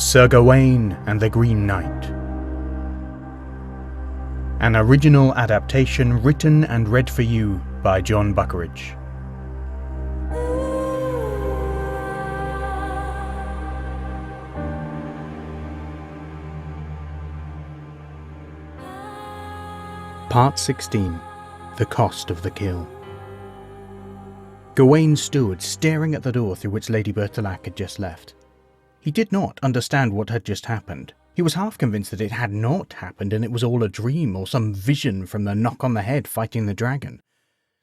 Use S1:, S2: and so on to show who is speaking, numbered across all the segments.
S1: Sir Gawain and the Green Knight. An original adaptation written and read for you by Jon Buckeridge. Part 16. The Cost of the Kill. Gawain stood staring at the door through which Lady Bertilac had just left. He did not understand what had just happened. He was half convinced that it had not happened and it was all a dream or some vision from the knock on the head fighting the dragon.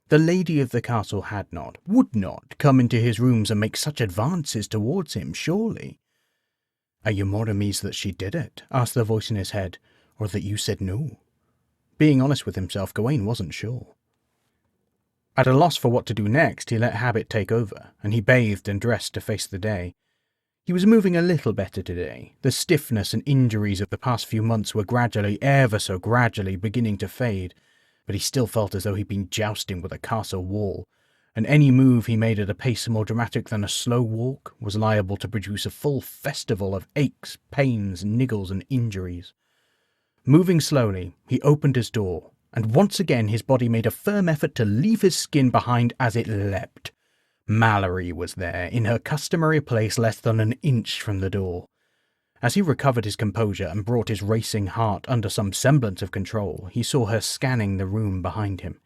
S1: The lady of the castle had not, would not, come into his rooms and make such advances towards him, surely. "Are you more amazed that she did it?" asked the voice in his head, "or that you said no?" Being honest with himself, Gawain wasn't sure. At a loss for what to do next, he let habit take over, and he bathed and dressed to face the day. He was moving a little better today. The stiffness and injuries of the past few months were gradually, ever so gradually, beginning to fade, but he still felt as though he'd been jousting with a castle wall, and any move he made at a pace more dramatic than a slow walk was liable to produce a full festival of aches, pains, niggles, and injuries. Moving slowly, he opened his door, and once again his body made a firm effort to leave his skin behind as it leapt. Mallory was there, in her customary place less than an inch from the door. As he recovered his composure and brought his racing heart under some semblance of control, he saw her scanning the room behind him.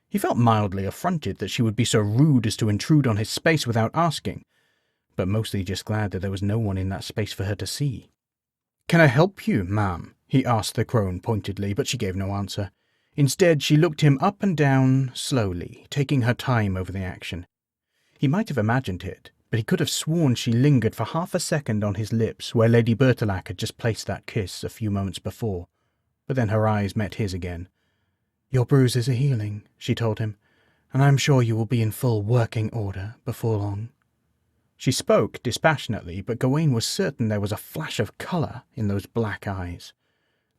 S1: He felt mildly affronted that she would be so rude as to intrude on his space without asking, but mostly just glad that there was no one in that space for her to see. "Can I help you, ma'am?" he asked the crone pointedly, but she gave no answer. Instead, she looked him up and down, slowly, taking her time over the action. He might have imagined it, but he could have sworn she lingered for half a second on his lips where Lady Bertilac had just placed that kiss a few moments before, but then her eyes met his again. "Your bruises are healing," she told him, "and I am sure you will be in full working order before long." She spoke dispassionately, but Gawain was certain there was a flash of colour in those black eyes.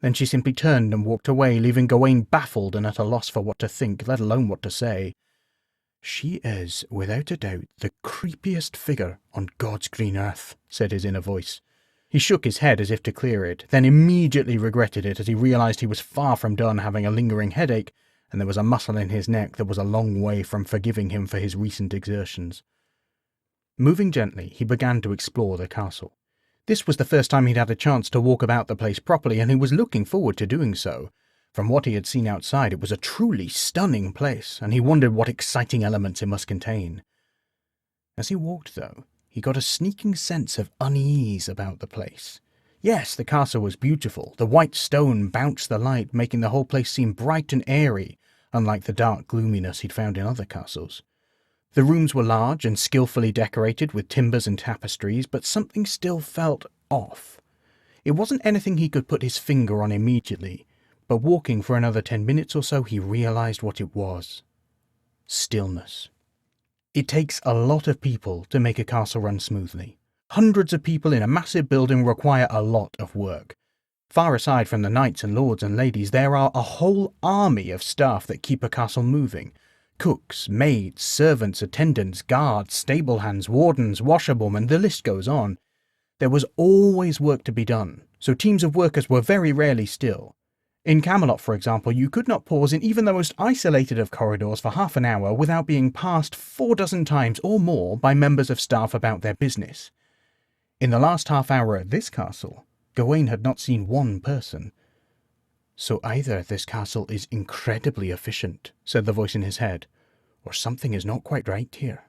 S1: Then she simply turned and walked away, leaving Gawain baffled and at a loss for what to think, let alone what to say. "She is, without a doubt, the creepiest figure on God's green earth," said his inner voice. He shook his head as if to clear it, then immediately regretted it as he realised he was far from done having a lingering headache, and there was a muscle in his neck that was a long way from forgiving him for his recent exertions. Moving gently, he began to explore the castle. This was the first time he'd had a chance to walk about the place properly, and he was looking forward to doing so. From what he had seen outside, it was a truly stunning place, and he wondered what exciting elements it must contain. As he walked, though, he got a sneaking sense of unease about the place. Yes, the castle was beautiful. The white stone bounced the light, making the whole place seem bright and airy, unlike the dark gloominess he'd found in other castles. The rooms were large and skillfully decorated with timbers and tapestries, but something still felt off. It wasn't anything he could put his finger on immediately, but walking for another 10 minutes or so, he realised what it was. Stillness. It takes a lot of people to make a castle run smoothly. Hundreds of people in a massive building require a lot of work. Far aside from the knights and lords and ladies, there are a whole army of staff that keep a castle moving. Cooks, maids, servants, attendants, guards, stable hands, wardens, washerwomen, the list goes on. There was always work to be done, so teams of workers were very rarely still. In Camelot, for example, you could not pause in even the most isolated of corridors for half an hour without being passed 4 times or more by members of staff about their business. In the last half hour at this castle, Gawain had not seen one person. "So either this castle is incredibly efficient," said the voice in his head, "or something is not quite right here."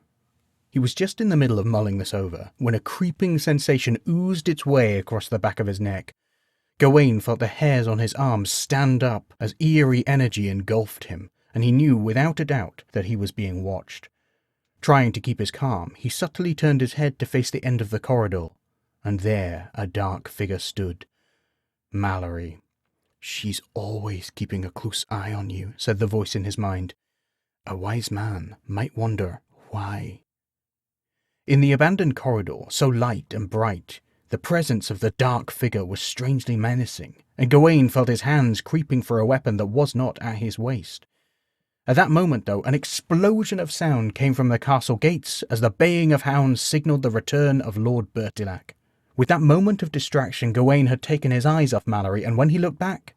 S1: He was just in the middle of mulling this over, when a creeping sensation oozed its way across the back of his neck. Gawain felt the hairs on his arms stand up as eerie energy engulfed him, and he knew without a doubt that he was being watched. Trying to keep his calm, he subtly turned his head to face the end of the corridor, and there a dark figure stood. Mallory. "She's always keeping a close eye on you," said the voice in his mind. "A wise man might wonder why." In the abandoned corridor, so light and bright, the presence of the dark figure was strangely menacing, and Gawain felt his hands creeping for a weapon that was not at his waist. At that moment, though, an explosion of sound came from the castle gates as the baying of hounds signalled the return of Lord Bertilac. With that moment of distraction, Gawain had taken his eyes off Mallory, and when he looked back,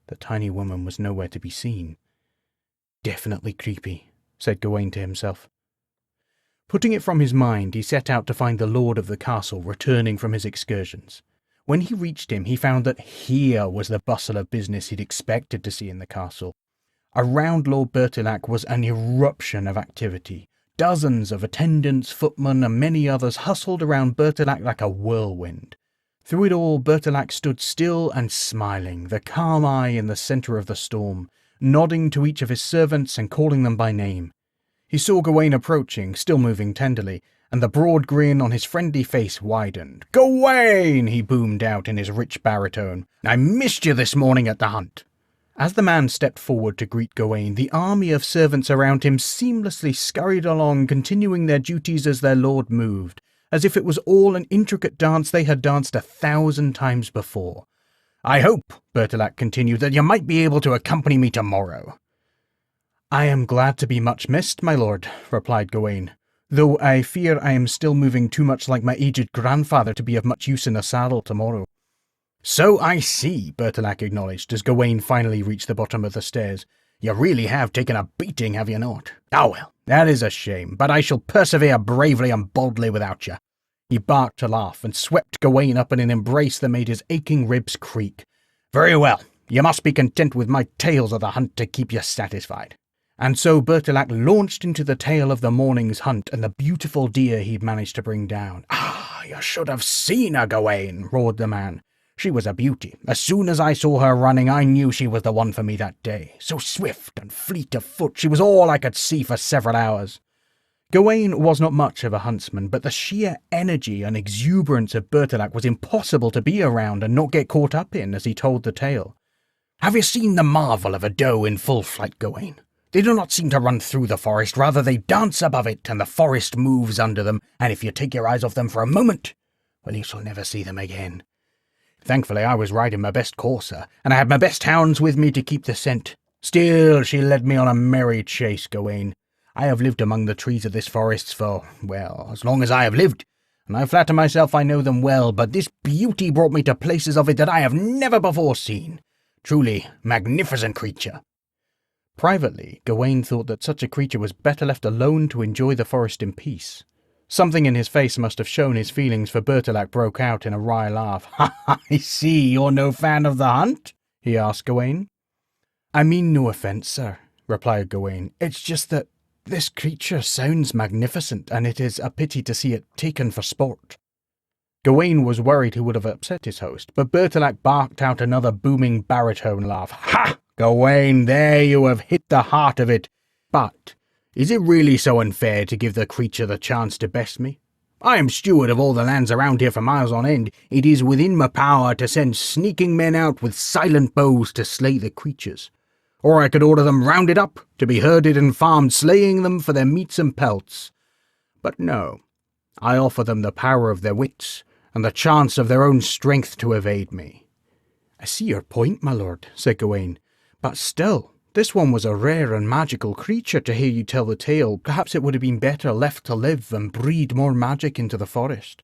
S1: the tiny woman was nowhere to be seen. "Definitely creepy," said Gawain to himself. Putting it from his mind, he set out to find the lord of the castle returning from his excursions. When he reached him, he found that here was the bustle of business he'd expected to see in the castle. Around Lord Bertilac was an eruption of activity. Dozens of attendants, footmen, and many others hustled around Bertilac like a whirlwind. Through it all, Bertilac stood still and smiling, the calm eye in the centre of the storm, nodding to each of his servants and calling them by name. He saw Gawain approaching, still moving tenderly, and the broad grin on his friendly face widened. "Gawain!" he boomed out in his rich baritone. "I missed you this morning at the hunt." As the man stepped forward to greet Gawain, the army of servants around him seamlessly scurried along, continuing their duties as their lord moved, as if it was all an intricate dance they had danced 1,000 times before. "I hope," Bertilac continued, "that you might be able to accompany me tomorrow." "I am glad to be much missed, my lord," replied Gawain, "though I fear I am still moving too much like my aged grandfather to be of much use in a saddle tomorrow." "So I see," Bertilac acknowledged, as Gawain finally reached the bottom of the stairs. "You really have taken a beating, have you not? Ah well, that is a shame, but I shall persevere bravely and boldly without you." He barked a laugh and swept Gawain up in an embrace that made his aching ribs creak. "Very well, you must be content with my tales of the hunt to keep you satisfied." And so Bertilac launched into the tale of the morning's hunt and the beautiful deer he'd managed to bring down. "Ah, you should have seen her, Gawain," roared the man. "She was a beauty. As soon as I saw her running, I knew she was the one for me that day. So swift and fleet of foot, she was all I could see for several hours." Gawain was not much of a huntsman, but the sheer energy and exuberance of Bertilac was impossible to be around and not get caught up in as he told the tale. "Have you seen the marvel of a doe in full flight, Gawain? They do not seem to run through the forest, rather they dance above it, and the forest moves under them, and if you take your eyes off them for a moment, well, you shall never see them again. Thankfully I was riding my best courser, and I had my best hounds with me to keep the scent. Still, she led me on a merry chase, Gawain. I have lived among the trees of this forest for, well, as long as I have lived, and I flatter myself I know them well, but this beauty brought me to places of it that I have never before seen. Truly magnificent creature." Privately, Gawain thought that such a creature was better left alone to enjoy the forest in peace. Something in his face must have shown his feelings, for Bertilac broke out in a wry laugh. "I see you're no fan of the hunt?" he asked Gawain. "I mean no offence, sir," replied Gawain. "It's just that this creature sounds magnificent, and it is a pity to see it taken for sport." Gawain was worried he would have upset his host, but Bertilac barked out another booming baritone laugh. "Ha! Gawain, there you have hit the heart of it. But is it really so unfair to give the creature the chance to best me? I am steward of all the lands around here for miles on end. It is within my power to send sneaking men out with silent bows to slay the creatures. Or I could order them rounded up, to be herded and farmed, slaying them for their meats and pelts. But no, I offer them the power of their wits, and the chance of their own strength to evade me." "I see your point, my lord," said Gawain, "but still, this one was a rare and magical creature. To hear you tell the tale, perhaps it would have been better left to live and breed more magic into the forest."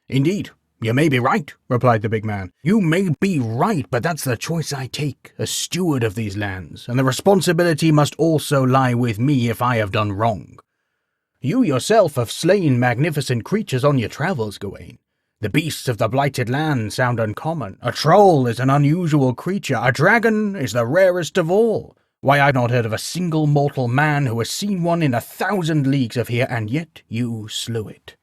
S1: "Indeed, you may be right," replied the big man. "You may be right, but that's the choice I take, as steward of these lands, and the responsibility must also lie with me if I have done wrong. You yourself have slain magnificent creatures on your travels, Gawain. The beasts of the blighted land sound uncommon. A troll is an unusual creature. A dragon is the rarest of all. Why, I've not heard of a single mortal man who has seen one in 1,000 leagues of here, and yet you slew it."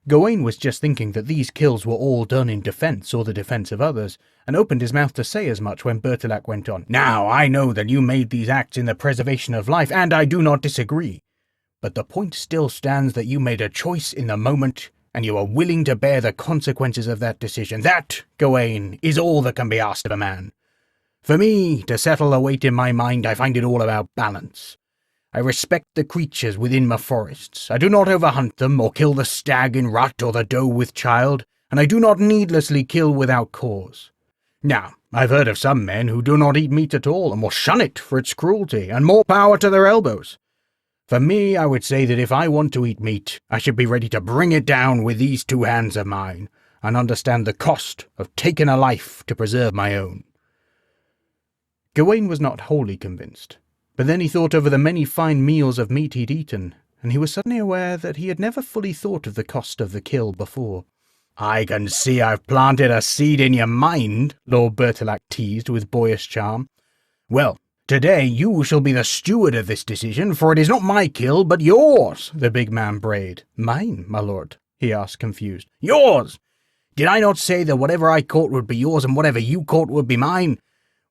S1: Gawain was just thinking that these kills were all done in defence or the defence of others, and opened his mouth to say as much when Bertilac went on. "Now, I know that you made these acts in the preservation of life, and I do not disagree. But the point still stands that you made a choice in the moment, and you are willing to bear the consequences of that decision. That, Gawain, is all that can be asked of a man. For me, to settle a weight in my mind, I find it all about balance. I respect the creatures within my forests. I do not overhunt them, or kill the stag in rut or the doe with child, and I do not needlessly kill without cause. Now, I've heard of some men who do not eat meat at all, and will shun it for its cruelty, and more power to their elbows. For me, I would say that if I want to eat meat, I should be ready to bring it down with these two hands of mine. and understand the cost of taking a life to preserve my own." Gawain was not wholly convinced, but then he thought over the many fine meals of meat he'd eaten, and he was suddenly aware that he had never fully thought of the cost of the kill before. "I can see I've planted a seed in your mind," Lord Bertilac teased with boyish charm. "Well, today you shall be the steward of this decision, for it is not my kill, but yours," the big man brayed. "Mine, my lord?" he asked, confused. "Yours! Did I not say that whatever I caught would be yours, and whatever you caught would be mine?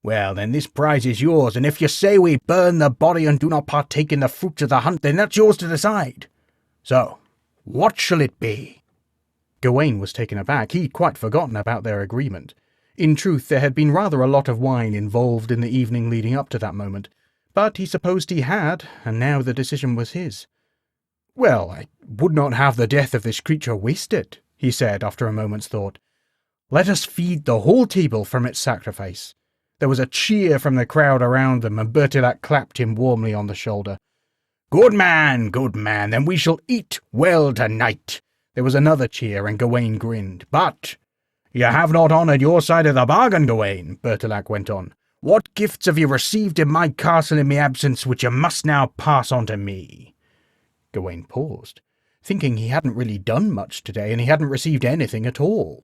S1: Well, then this prize is yours, and if you say we burn the body and do not partake in the fruits of the hunt, then that's yours to decide. So, what shall it be?" Gawain was taken aback. He'd quite forgotten about their agreement. In truth, there had been rather a lot of wine involved in the evening leading up to that moment, but he supposed he had, and now the decision was his. "Well, I would not have the death of this creature wasted," he said after a moment's thought. "Let us feed the whole table from its sacrifice." There was a cheer from the crowd around them, and Bertilac clapped him warmly on the shoulder. Good man, then we shall eat well tonight." There was another cheer, and Gawain grinned. "But you have not honoured your side of the bargain, Gawain," Bertilac went on. "What gifts have you received in my castle in my absence, which you must now pass on to me?" Gawain paused, thinking he hadn't really done much today, and he hadn't received anything at all.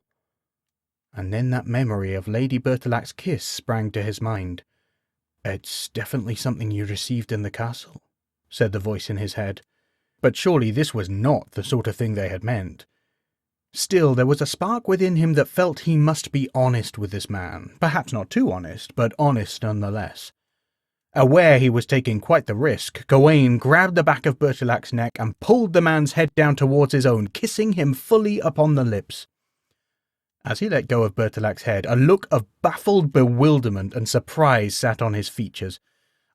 S1: And then that memory of Lady Bertilac's kiss sprang to his mind. "It's definitely something you received in the castle," said the voice in his head. But surely this was not the sort of thing they had meant. Still, there was a spark within him that felt he must be honest with this man. Perhaps not too honest, but honest nonetheless. Aware he was taking quite the risk, Gawain grabbed the back of Bertilac's neck and pulled the man's head down towards his own, kissing him fully upon the lips. As he let go of Bertilac's head, a look of baffled bewilderment and surprise sat on his features.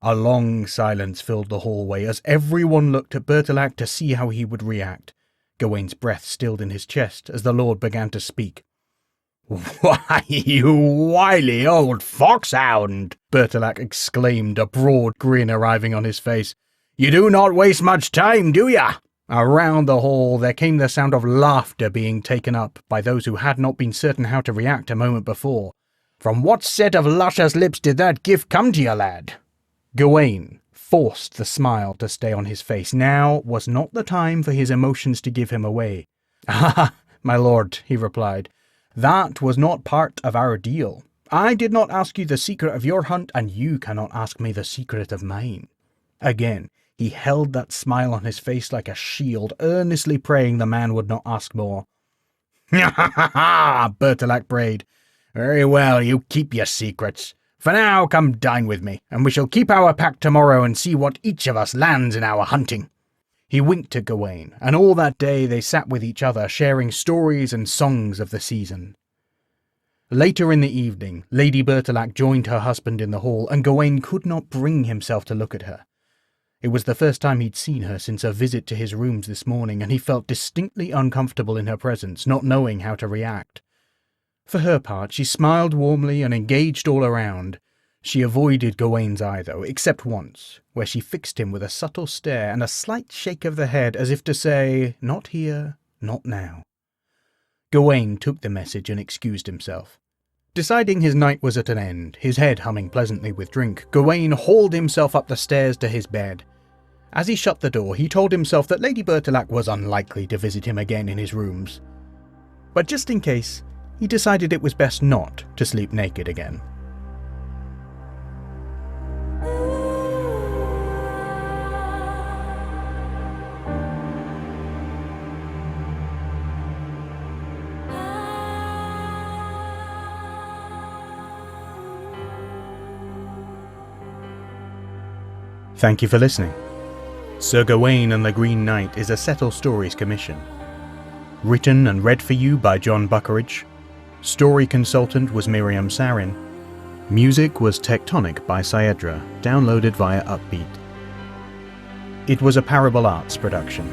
S1: A long silence filled the hallway as everyone looked at Bertilac to see how he would react. Gawain's breath stilled in his chest as the lord began to speak. "Why, you wily old foxhound!" Bertilac exclaimed, a broad grin arriving on his face. "You do not waste much time, do ya?" Around the hall there came the sound of laughter being taken up by those who had not been certain how to react a moment before. "From what set of luscious lips did that gift come to you, lad?" Gawain forced the smile to stay on his face. Now was not the time for his emotions to give him away. "Ah, my lord," he replied, "that was not part of our deal. I did not ask you the secret of your hunt, and you cannot ask me the secret of mine." Again, he held that smile on his face like a shield, earnestly praying the man would not ask more. "Ha ha ha!" Bertilac brayed. "Very well, you keep your secrets. For now, come dine with me, and we shall keep our pact tomorrow and see what each of us lands in our hunting." He winked at Gawain, and all that day they sat with each other, sharing stories and songs of the season. Later in the evening, Lady Bertilac joined her husband in the hall, and Gawain could not bring himself to look at her. It was the first time he'd seen her since her visit to his rooms this morning, and he felt distinctly uncomfortable in her presence, not knowing how to react. For her part, she smiled warmly and engaged all around. She avoided Gawain's eye, though, except once, where she fixed him with a subtle stare and a slight shake of the head as if to say, "Not here, not now." Gawain took the message and excused himself. Deciding his night was at an end, his head humming pleasantly with drink, Gawain hauled himself up the stairs to his bed. As he shut the door, he told himself that Lady Bertilac was unlikely to visit him again in his rooms. But just in case, he decided it was best not to sleep naked again. Thank you for listening. Sir Gawain and the Green Knight is a Settle Stories commission. Written and read for you by Jon Buckeridge. Story consultant was Miriam Sarin. Music was Tectonic by Saedra, downloaded via Uppbeat. It was a Parable Arts production.